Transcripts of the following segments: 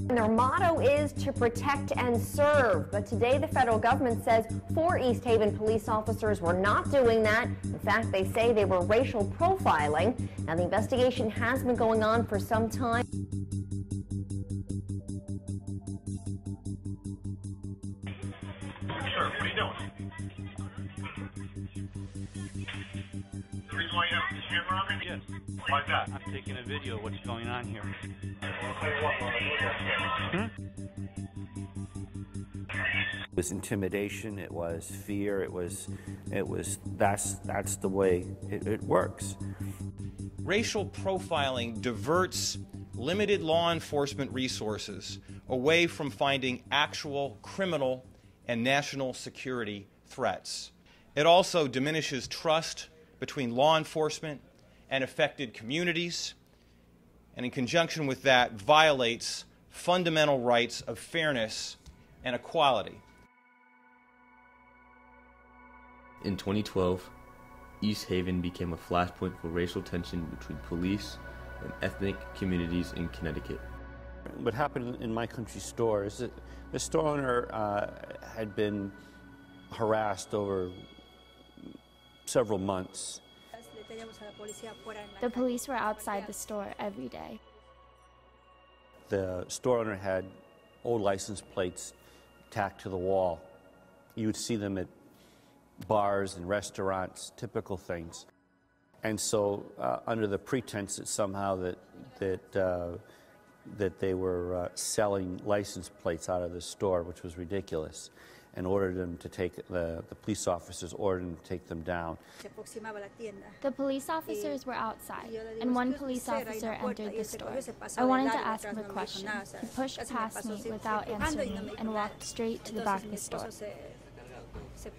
Their motto is to protect and serve, but today the federal government says 4 East Haven police officers were not doing that. In fact, they say they were racial profiling. Now, the investigation has been going on for some time. Sir, what are you doing? The reason why you have the camera on me? Yes. Why is that? I'm taking a video of what's going on here. It was intimidation, it was fear, that's the way it works. Racial profiling diverts limited law enforcement resources away from finding actual criminal and national security threats. It also diminishes trust between law enforcement and affected communities, and in conjunction with that, violates fundamental rights of fairness and equality. In 2012, East Haven became a flashpoint for racial tension between police and ethnic communities in Connecticut. What happened in my country store is that the store owner had been harassed over several months. The police were outside the store every day. The store owner had old license plates tacked to the wall. You would see them at bars and restaurants, typical things. And so, under the pretense that somehow that they were selling license plates out of the store, which was ridiculous, and ordered them to take the police officers ordered them to take them down. The police officers were outside, and one police officer entered the store. I wanted to ask him a question. He pushed past me without answering me and walked straight to the back of the store.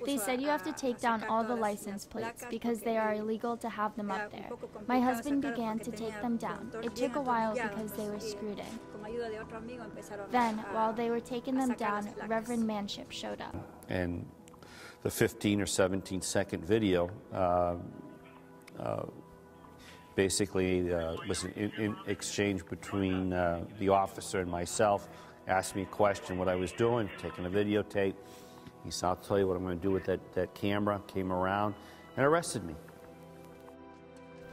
They said you have to take down all the license plates because they are illegal to have them up there. My husband began to take them down. It took a while because they were screwed in. Then, while they were taking them down, Reverend Manship showed up. And the 15 or 17 second video basically was an exchange between the officer and myself. Asked me a question, what I was doing, taking a videotape. He said, I'll tell you what I'm going to do with that camera. Came around and arrested me.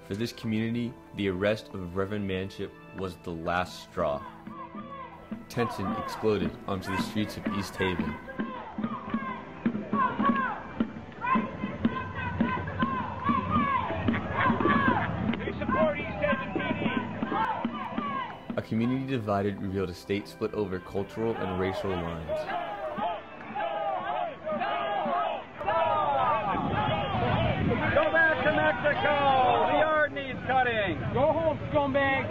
For this community, the arrest of Reverend Manship was the last straw. Tension exploded onto the streets of East Haven. We support East Haven PD. A community divided revealed a state split over cultural and racial lines. Go back to Mexico! The yard needs cutting! Go home, scumbag!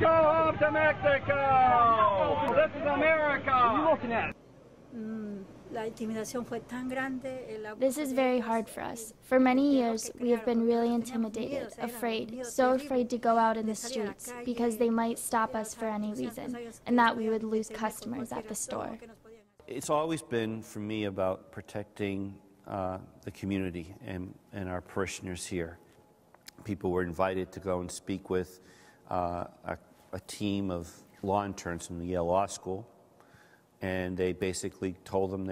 Go home to Mexico! This is America! What are you looking at? This is very hard for us. For many years, we have been really intimidated, afraid, so afraid to go out in the streets because they might stop us for any reason, and that we would lose customers at the store. It's always been, for me, about protecting the community and our parishioners here. People were invited to go and speak with a team of law interns from the Yale Law School, and they basically told them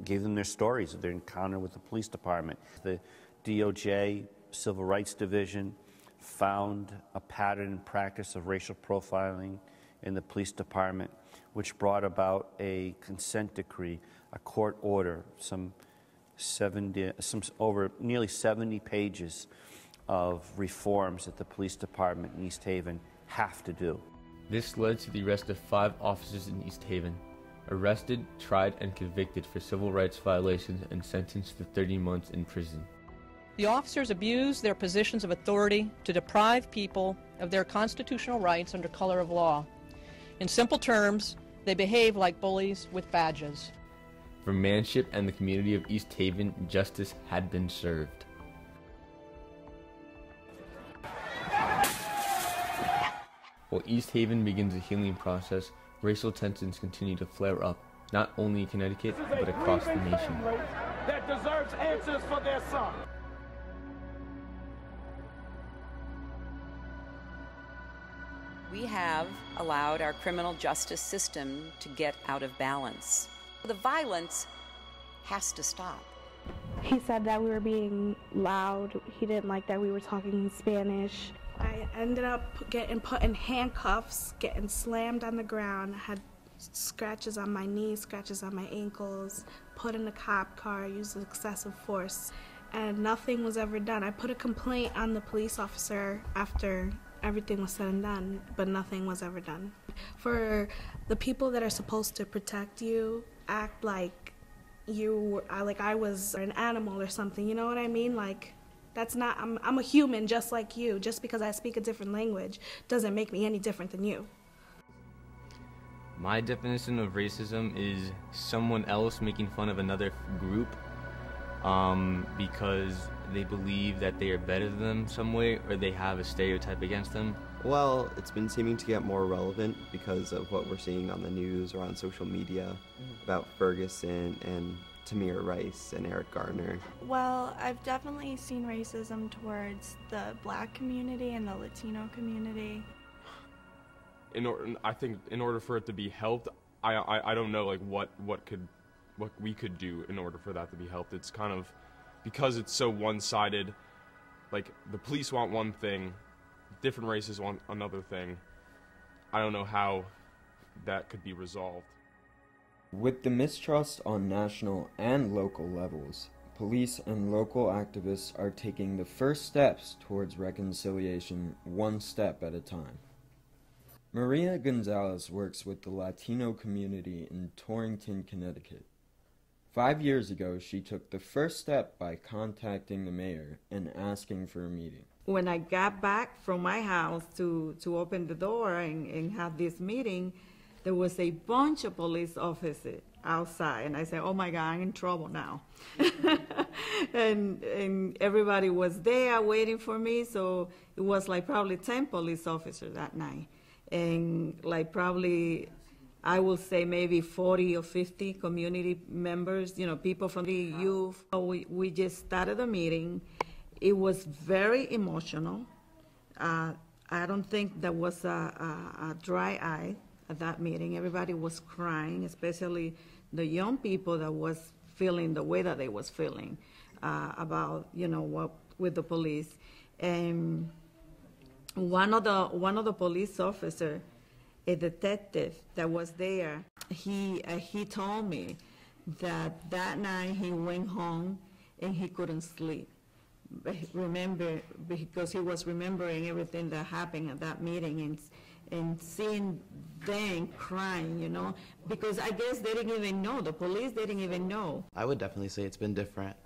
gave them their stories of their encounter with the police department. The DOJ Civil Rights Division found a pattern and practice of racial profiling in the police department, which brought about a consent decree, a court order, over nearly 70 pages of reforms that the police department in East Haven have to do. This led to the arrest of 5 officers in East Haven, arrested, tried, and convicted for civil rights violations and sentenced to 30 months in prison. The officers abused their positions of authority to deprive people of their constitutional rights under color of law. In simple terms, they behave like bullies with badges. For Manship and the community of East Haven, justice had been served. While East Haven begins a healing process, racial tensions continue to flare up, not only in Connecticut, but across the nation. That deserves answers for their son. We have allowed our criminal justice system to get out of balance. The violence has to stop. He said that we were being loud. He didn't like that we were talking Spanish. I ended up getting put in handcuffs, getting slammed on the ground. I had scratches on my knees, scratches on my ankles, put in a cop car, used excessive force, and nothing was ever done. I put a complaint on the police officer after everything was said and done, but nothing was ever done. For the people that are supposed to protect you, act like I was an animal or something, you know what I mean? Like, that's not, I'm a human just like you. Just because I speak a different language doesn't make me any different than you. My definition of racism is someone else making fun of another group because they believe that they are better than them some way, or they have a stereotype against them. Well, it's been seeming to get more relevant because of what we're seeing on the news or on social media about Ferguson and Tamir Rice and Eric Garner. Well, I've definitely seen racism towards the Black community and the Latino community. I think in order for it to be helped, I don't know like what we could do in order for that to be helped. It's kind of, because it's so one-sided, like the police want one thing, different races want another thing. I don't know how that could be resolved. With the mistrust on national and local levels, police and local activists are taking the first steps towards reconciliation, one step at a time. Maria Gonzalez works with the Latino community in Torrington, Connecticut. 5 years ago, she took the first step by contacting the mayor and asking for a meeting. When I got back from my house to open the door and have this meeting, there was a bunch of police officers outside, and I said, oh my God, I'm in trouble now. and everybody was there waiting for me, so it was like probably 10 police officers that night. And like probably, I will say maybe 40 or 50 community members, you know, people from the youth. We just started the meeting. It was very emotional. I don't think there was a dry eye at that meeting. Everybody was crying, especially the young people that was feeling the way that they was feeling about, you know, what with the police. And one of the police officers, a detective that was there, he told me that night he went home and he couldn't sleep. Remember, because he was remembering everything that happened at that meeting and seeing them crying, you know, because I guess they didn't even know, the police didn't even know. I would definitely say it's been different.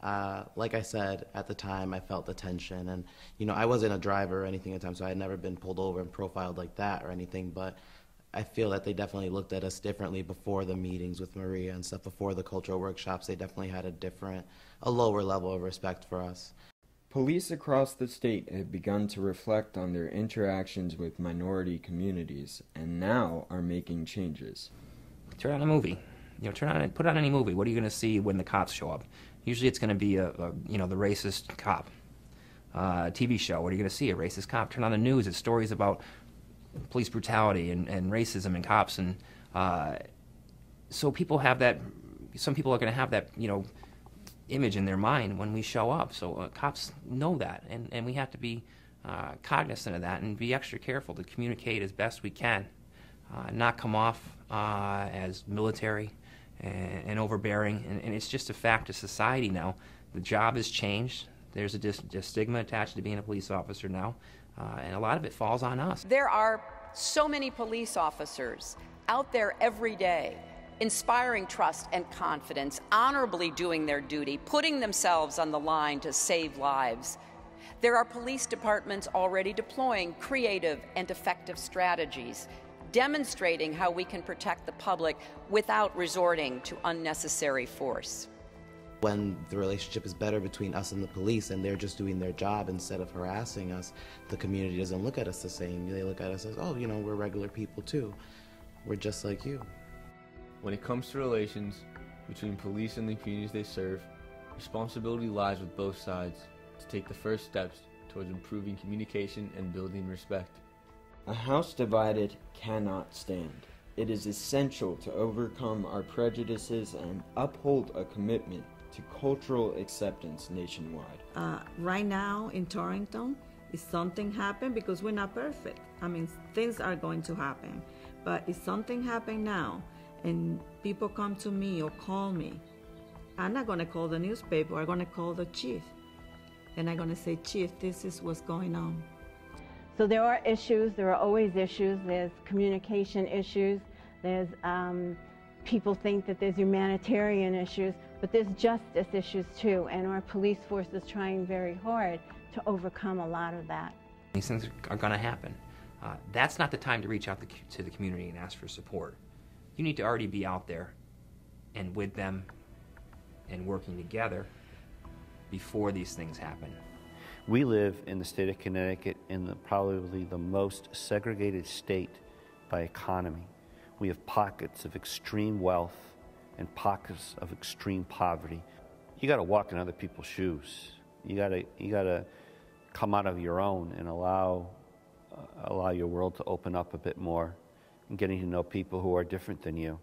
Like I said, at the time I felt the tension, and you know, I wasn't a driver or anything at the time, so I had never been pulled over and profiled like that or anything, but I feel that they definitely looked at us differently before the meetings with Maria and stuff, before the cultural workshops. They definitely had a lower level of respect for us. Police across the state have begun to reflect on their interactions with minority communities and now are making changes. Turn on a movie. You know, put on any movie. What are you going to see when the cops show up? Usually it's going to be the racist cop. TV show, what are you going to see? A racist cop. Turn on the news. It's stories about police brutality and racism and cops. And so people have that, some people are going to have that, you know, image in their mind when we show up. So cops know that, and we have to be cognizant of that and be extra careful to communicate as best we can, not come off as military and overbearing. And it's just a fact of society now. The job has changed. There's a stigma attached to being a police officer now, and a lot of it falls on us. There are so many police officers out there every day, inspiring trust and confidence, honorably doing their duty, putting themselves on the line to save lives. There are police departments already deploying creative and effective strategies, demonstrating how we can protect the public without resorting to unnecessary force. When the relationship is better between us and the police and they're just doing their job instead of harassing us, the community doesn't look at us the same. They look at us as, oh, you know, we're regular people too. We're just like you. When it comes to relations between police and the communities they serve, responsibility lies with both sides to take the first steps towards improving communication and building respect. A house divided cannot stand. It is essential to overcome our prejudices and uphold a commitment to cultural acceptance nationwide. Right now in Torrington, if something happened, because we're not perfect, I mean, things are going to happen, but if something happened now and people come to me or call me, I'm not going to call the newspaper, I'm going to call the chief. And I'm going to say, Chief, this is what's going on. So there are issues, there are always issues. There's communication issues, there's people think that there's humanitarian issues, but there's justice issues too, and our police force is trying very hard to overcome a lot of that. These things are going to happen. That's not the time to reach out to the community and ask for support. You need to already be out there and with them and working together before these things happen. We live in the state of Connecticut in probably the most segregated state by economy. We have pockets of extreme wealth and pockets of extreme poverty. You got to walk in other people's shoes. You got to come out of your own and allow your world to open up a bit more and getting to know people who are different than you.